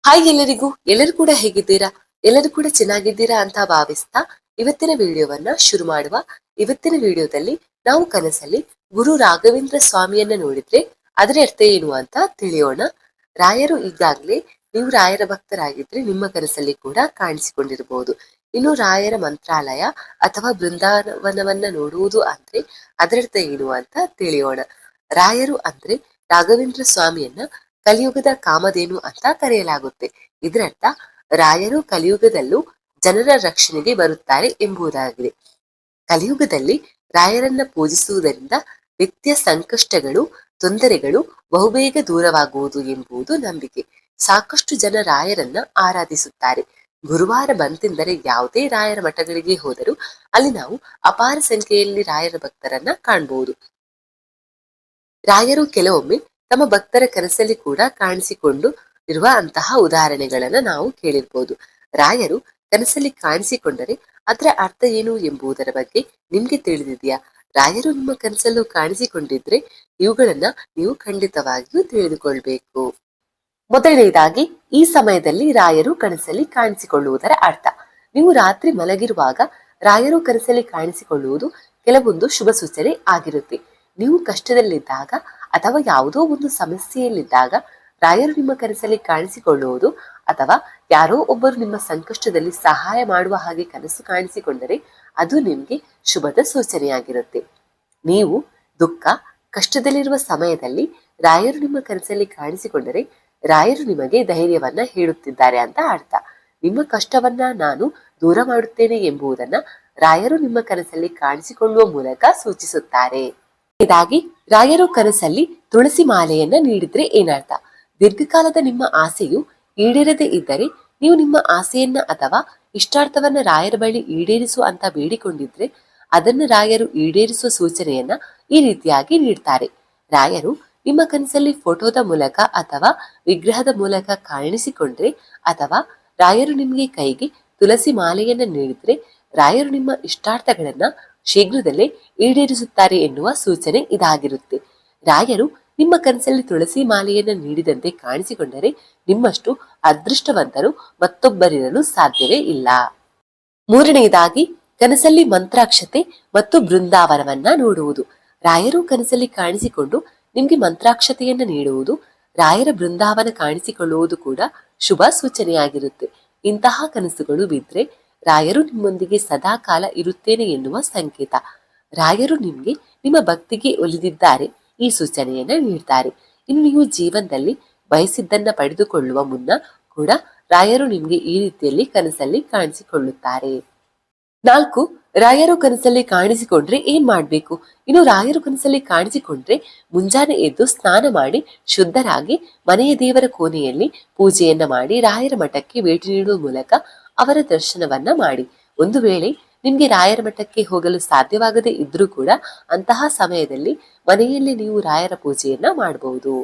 Hi ಎಲ್ಲರಿಗೂ, ಎಲ್ಲರೂ ಕೂಡ ಹೇಗಿದ್ದೀರಾ? ಎಲ್ಲರೂ ಕೂಡ ಚೆನ್ನಾಗಿದ್ದೀರಾ ಅಂತ ಭಾವಿಸ್ತಾ ಇವತ್ತಿನ ವಿಡಿಯೋವನ್ನ ಶುರು ಮಾಡುವ. ಇವತ್ತಿನ ವಿಡಿಯೋದಲ್ಲಿ ನಾವು ಕನಸಲ್ಲಿ ಗುರು ರಾಘವೇಂದ್ರ ಸ್ವಾಮಿಯನ್ನ ನೋಡಿದ್ರೆ ಅದರ ಅರ್ಥ ಏನು ಅಂತ ತಿಳಿಯೋಣ. ರಾಯರು ಈಗಾಗ್ಲೇ ನೀವು ರಾಯರ ಭಕ್ತರಾಗಿದ್ರೆ ನಿಮ್ಮ ಕನಸಲ್ಲಿ ಕೂಡ ಕಾಣಿಸಿಕೊಂಡಿರಬಹುದು. ಇನ್ನು ರಾಯರ ಮಂತ್ರಾಲಯ ಅಥವಾ ಬೃಂದಾವನವನ್ನ ನೋಡುವುದು ಅಂದ್ರೆ ಅದರರ್ಥ ಏನು ಅಂತ ತಿಳಿಯೋಣ. ರಾಯರು ಅಂದ್ರೆ ರಾಘವೇಂದ್ರ ಸ್ವಾಮಿಯನ್ನ ಕಲಿಯುಗದ ಕಾಮಧೇನು ಅಂತ ಕರೆಯಲಾಗುತ್ತೆ. ಇದರರ್ಥ ರಾಯರು ಕಲಿಯುಗದಲ್ಲೂ ಜನರ ರಕ್ಷಣೆಗೆ ಬರುತ್ತಾರೆ ಎಂಬುದಾಗಿದೆ. ಕಲಿಯುಗದಲ್ಲಿ ರಾಯರನ್ನ ಪೂಜಿಸುವುದರಿಂದ ವ್ಯಕ್ತಿಯ ಸಂಕಷ್ಟಗಳು, ತೊಂದರೆಗಳು ಬಹುಬೇಗ ದೂರವಾಗುವುದು ಎಂಬುದು ನಂಬಿಕೆ. ಸಾಕಷ್ಟು ಜನ ರಾಯರನ್ನ ಆರಾಧಿಸುತ್ತಾರೆ. ಗುರುವಾರ ಬಂತೆಂದರೆ ಯಾವುದೇ ರಾಯರ ಮಠಗಳಿಗೆ ಹೋದರೂ ಅಲ್ಲಿ ನಾವು ಅಪಾರ ಸಂಖ್ಯೆಯಲ್ಲಿ ರಾಯರ ಭಕ್ತರನ್ನ ಕಾಣಬಹುದು. ರಾಯರು ಕೆಲವೊಮ್ಮೆ ತಮ್ಮ ಭಕ್ತರ ಕನಸಲ್ಲಿ ಕೂಡ ಕಾಣಿಸಿಕೊಂಡು ಇರುವ ಅಂತಹ ಉದಾಹರಣೆಗಳನ್ನ ನಾವು ಕೇಳಿರ್ಬೋದು. ರಾಯರು ಕನಸಲ್ಲಿ ಕಾಣಿಸಿಕೊಂಡರೆ ಅದರ ಅರ್ಥ ಏನು ಎಂಬುದರ ಬಗ್ಗೆ ನಿಮ್ಗೆ ತಿಳಿದಿದೆಯಾ? ರಾಯರು ನಿಮ್ಮ ಕನಸಲ್ಲೂ ಕಾಣಿಸಿಕೊಂಡಿದ್ರೆ ಇವುಗಳನ್ನ ನೀವು ಖಂಡಿತವಾಗಿಯೂ ತಿಳಿದುಕೊಳ್ಬೇಕು. ಮೊದಲನೇದಾಗಿ, ಈ ಸಮಯದಲ್ಲಿ ರಾಯರು ಕನಸಲ್ಲಿ ಕಾಣಿಸಿಕೊಳ್ಳುವುದರ ಅರ್ಥ. ನೀವು ರಾತ್ರಿ ಮಲಗಿರುವಾಗ ರಾಯರು ಕನಸಲ್ಲಿ ಕಾಣಿಸಿಕೊಳ್ಳುವುದು ಕೆಲವೊಂದು ಶುಭ ಸೂಚನೆ ಆಗಿರುತ್ತೆ. ನೀವು ಕಷ್ಟದಲ್ಲಿದ್ದಾಗ ಅಥವಾ ಯಾವುದೋ ಒಂದು ಸಮಸ್ಯೆಯಲ್ಲಿದ್ದಾಗ ರಾಯರು ನಿಮ್ಮ ಕನಸಲ್ಲಿ ಕಾಣಿಸಿಕೊಳ್ಳುವುದು, ಅಥವಾ ಯಾರೋ ಒಬ್ಬರು ನಿಮ್ಮ ಸಂಕಷ್ಟದಲ್ಲಿ ಸಹಾಯ ಮಾಡುವ ಹಾಗೆ ಕನಸು ಕಾಣಿಸಿಕೊಂಡರೆ ಅದು ನಿಮ್ಗೆ ಶುಭದ ಸೂಚನೆಯಾಗಿರುತ್ತೆ. ನೀವು ದುಃಖ, ಕಷ್ಟದಲ್ಲಿರುವ ಸಮಯದಲ್ಲಿ ರಾಯರು ನಿಮ್ಮ ಕನಸಲ್ಲಿ ಕಾಣಿಸಿಕೊಂಡರೆ ರಾಯರು ನಿಮಗೆ ಧೈರ್ಯವನ್ನ ಹೇಳುತ್ತಿದ್ದಾರೆ ಅಂತ ಅರ್ಥ. ನಿಮ್ಮ ಕಷ್ಟವನ್ನ ನಾನು ದೂರ ಮಾಡುತ್ತೇನೆ ಎಂಬುದನ್ನ ರಾಯರು ನಿಮ್ಮ ಕನಸಲ್ಲಿ ಕಾಣಿಸಿಕೊಳ್ಳುವ ಮೂಲಕ ಸೂಚಿಸುತ್ತಾರೆ. ಇದಾಗಿ ರಾಯರು ಕನಸಲ್ಲಿ ತುಳಸಿ ಮಾಲೆಯನ್ನ ನೀಡಿದ್ರೆ ಏನರ್ಥ? ದೀರ್ಘಕಾಲದ ನಿಮ್ಮ ಆಸೆಯು ಈಡೇರದೆ ಇದ್ದರೆ, ನೀವು ನಿಮ್ಮ ಆಸೆಯನ್ನ ಅಥವಾ ಇಷ್ಟಾರ್ಥವನ್ನ ರಾಯರ ಬಳಿ ಈಡೇರಿಸು ಅಂತ ಬೇಡಿಕೊಂಡಿದ್ರೆ ಅದನ್ನು ರಾಯರು ಈಡೇರಿಸುವ ಸೂಚನೆಯನ್ನ ಈ ರೀತಿಯಾಗಿ ನೀಡ್ತಾರೆ. ರಾಯರು ನಿಮ್ಮ ಕನಸಲ್ಲಿ ಫೋಟೋದ ಮೂಲಕ ಅಥವಾ ವಿಗ್ರಹದ ಮೂಲಕ ಕಾಣಿಸಿಕೊಂಡ್ರೆ, ಅಥವಾ ರಾಯರು ನಿಮಗೆ ಕೈಗೆ ತುಳಸಿ ಮಾಲೆಯನ್ನ ನೀಡಿದ್ರೆ ರಾಯರು ನಿಮ್ಮ ಇಷ್ಟಾರ್ಥಗಳನ್ನ ಶೀಘ್ರದಲ್ಲೇ ಈಡೇರಿಸುತ್ತಾರೆ ಎನ್ನುವ ಸೂಚನೆ ಇದಾಗಿರುತ್ತೆ. ರಾಯರು ನಿಮ್ಮ ಕನಸಲ್ಲಿ ತುಳಸಿ ಮಾಲೆಯನ್ನ ನೀಡಿದಂತೆ ಕಾಣಿಸಿಕೊಂಡರೆ ನಿಮ್ಮಷ್ಟು ಅದೃಷ್ಟವಂತರು ಮತ್ತೊಬ್ಬರಿರಲು ಸಾಧ್ಯವೇ ಇಲ್ಲ. ಮೂರನೆಯದಾಗಿ, ಕನಸಲ್ಲಿ ಮಂತ್ರಾಕ್ಷತೆ ಮತ್ತು ಬೃಂದಾವನವನ್ನ ನೋಡುವುದು. ರಾಯರು ಕನಸಲ್ಲಿ ಕಾಣಿಸಿಕೊಂಡು ನಿಮ್ಗೆ ಮಂತ್ರಾಕ್ಷತೆಯನ್ನ ನೀಡುವುದು, ರಾಯರ ಬೃಂದಾವನ ಕಾಣಿಸಿಕೊಳ್ಳುವುದು ಕೂಡ ಶುಭ ಸೂಚನೆಯಾಗಿರುತ್ತೆ. ಇಂತಹ ಕನಸುಗಳು ಬಿದ್ರೆ ರಾಯರು ನಿಮ್ಮೊಂದಿಗೆ ಸದಾ ಕಾಲ ಇರುತ್ತೇನೆ ಎನ್ನುವ ಸಂಕೇತ. ರಾಯರು ನಿಮ್ಗೆ ನಿಮ್ಮ ಭಕ್ತಿಗೆ ಒಲಿದಿದ್ದಾರೆ ಈ ಸೂಚನೆಯನ್ನ ನೀಡ್ತಾರೆ. ಇನ್ನು ನೀವು ಜೀವನದಲ್ಲಿ ಬಯಸಿದ್ದನ್ನ ಪಡೆದುಕೊಳ್ಳುವ ಮುನ್ನ ಕೂಡ ರಾಯರು ನಿಮ್ಗೆ ಈ ರೀತಿಯಲ್ಲಿ ಕನಸಲ್ಲಿ ಕಾಣಿಸಿಕೊಳ್ಳುತ್ತಾರೆ. 4. ರಾಯರು ಕನಸಲ್ಲಿ ಕಾಣಿಸಿಕೊಂಡ್ರೆ ಏನ್ ಮಾಡ್ಬೇಕು? ಇನ್ನು ರಾಯರು ಕನಸಲ್ಲಿ ಕಾಣಿಸಿಕೊಂಡ್ರೆ ಮುಂಜಾನೆ ಎದ್ದು ಸ್ನಾನ ಮಾಡಿ ಶುದ್ಧರಾಗಿ ಮನೆಯ ದೇವರ ಕೋಣೆಯಲ್ಲಿ ಪೂಜೆಯನ್ನ ಮಾಡಿ ರಾಯರ ಮಠಕ್ಕೆ ಭೇಟಿ ನೀಡುವ ಮೂಲಕ ಅವರ ದರ್ಶನವನ್ನ ಮಾಡಿ. ಒಂದು ವೇಳೆ ನಿಮ್ಗೆ ರಾಯರ ಮಠಕ್ಕೆ ಹೋಗಲು ಸಾಧ್ಯವಾಗದೇ ಇದ್ರೂ ಕೂಡ ಅಂತಹ ಸಮಯದಲ್ಲಿ ಮನೆಯಲ್ಲಿ ನೀವು ರಾಯರ ಪೂಜೆಯನ್ನ ಮಾಡಬಹುದು.